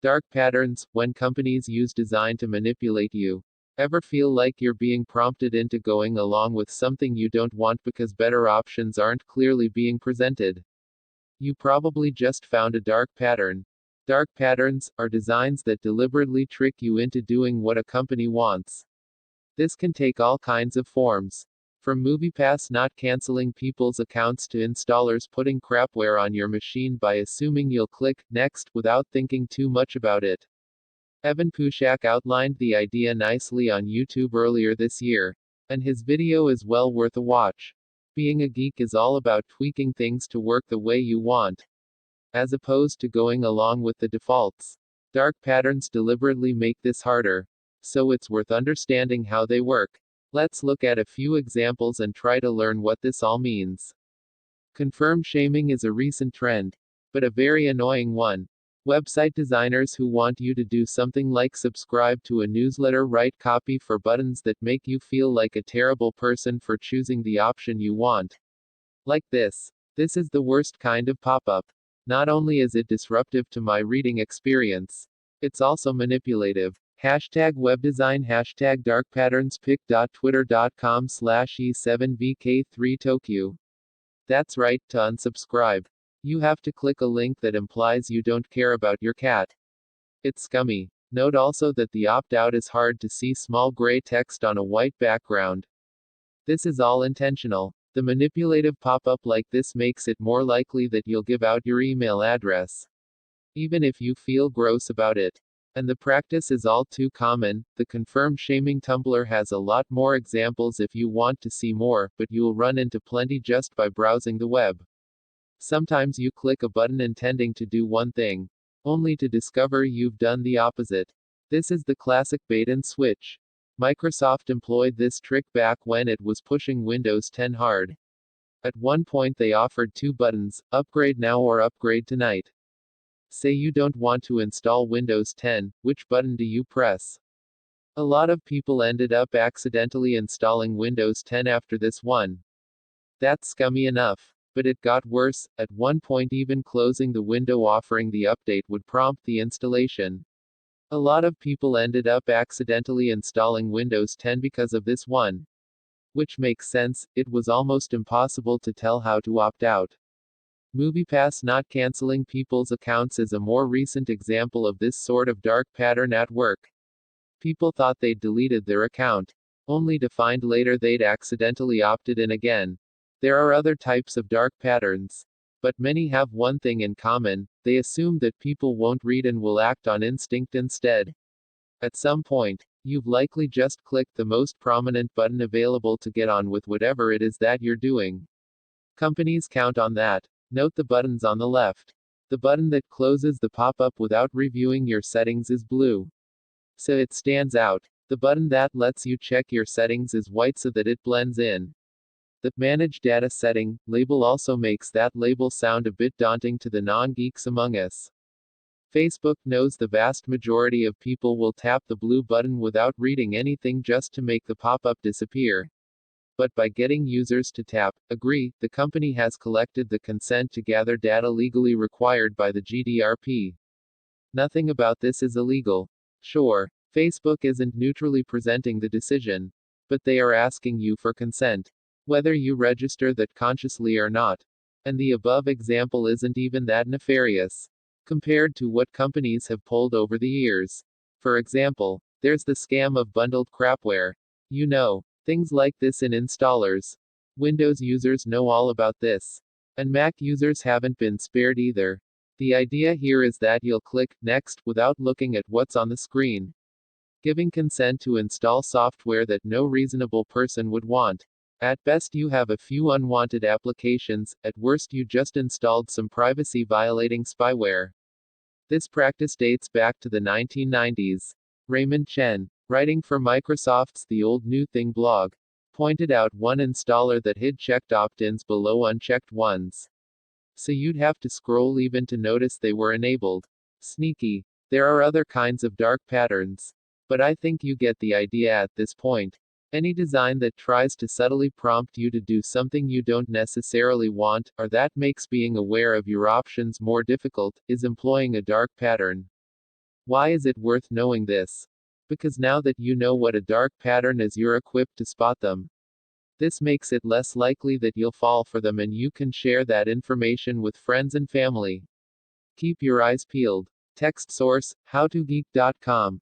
Dark patterns, when companies use design to manipulate you. Ever feel like you're being prompted into going along with something you don't want because better options aren't clearly being presented? You probably just found a dark pattern. Dark patterns are designs that deliberately trick you into doing what a company wants. This can take all kinds of forms. From MoviePass not canceling people's accounts to installers putting crapware on your machine by assuming you'll click next without thinking too much about it. Puschak outlined the idea nicely on YouTube earlier this year, and his video is well worth a watch. Being a geek is all about tweaking things to work the way you want, as opposed to going along with the defaults. Dark patterns deliberately make this harder, so it's worth understanding how they work. Let's look at a few examples and try to learn what this all means. Confirm shaming is a recent trend, but a very annoying one. Website designers who want you to do something like subscribe to a newsletter write copy for buttons that make you feel like a terrible person for choosing the option you want. Like this. This is the worst kind of pop-up. Not only is it disruptive to my reading experience, it's also manipulative. Hashtag WEBDESIGN Hashtag DARKPATTERNS pic.twitter.com/e7vk3tokyo. That's right, to unsubscribe. You have to click a link that implies you don't care about your cat. It's scummy. Note also that the opt-out is hard to see small gray text on a white background. This is all intentional. The manipulative pop-up like this makes it more likely that you'll give out your email address, even if you feel gross about it. And the practice is all too common. The confirm shaming Tumblr has a lot more examples if you want to see more, but you'll run into plenty just by browsing the web. Sometimes you click a button intending to do one thing, only to discover you've done the opposite. This is the classic bait and switch. Microsoft employed this trick back when it was pushing Windows 10 hard. At one point they offered two buttons, upgrade now or upgrade tonight. Say you don't want to install Windows 10, which button do you press? A lot of people ended up accidentally installing Windows 10 after this one. That's scummy enough. But it got worse. At one point even closing the window offering the update would prompt the installation. A lot of people ended up accidentally installing Windows 10 because of this one. Which makes sense, it was almost impossible to tell how to opt out. MoviePass not canceling people's accounts is a more recent example of this sort of dark pattern at work. People thought they'd deleted their account, only to find later they'd accidentally opted in again. There are other types of dark patterns, but many have one thing in common: they assume that people won't read and will act on instinct instead. At some point, you've likely just clicked the most prominent button available to get on with whatever it is that you're doing. Companies count on that. Note the buttons on the left. The button that closes the pop-up without reviewing your settings is blue, so it stands out. The button that lets you check your settings is white so that it blends in. The Manage Data setting label also makes that label sound a bit daunting to the non-geeks among us. Facebook knows the vast majority of people will tap the blue button without reading anything just to make the pop-up disappear. But by getting users to tap agree, the company has collected the consent to gather data legally required by the GDPR. Nothing about this is illegal. Sure, Facebook isn't neutrally presenting the decision, but they are asking you for consent, whether you register that consciously or not. And the above example isn't even that nefarious compared to what companies have pulled over the years. For example, there's the scam of bundled crapware. You know, things like this in installers. Windows users know all about this. And Mac users haven't been spared either. The idea here is that you'll click next without looking at what's on the screen, giving consent to install software that no reasonable person would want. At best you have a few unwanted applications, at worst you just installed some privacy-violating spyware. This practice dates back to the 1990s. Raymond Chen, writing for Microsoft's The Old New Thing blog, pointed out one installer that hid checked opt-ins below unchecked ones. So you'd have to scroll even to notice they were enabled. Sneaky. There are other kinds of dark patterns, but I think you get the idea at this point. Any design that tries to subtly prompt you to do something you don't necessarily want, or that makes being aware of your options more difficult, is employing a dark pattern. Why is it worth knowing this? Because now that you know what a dark pattern is, you're equipped to spot them. This makes it less likely that you'll fall for them, and you can share that information with friends and family. Keep your eyes peeled. Text source: howtogeek.com.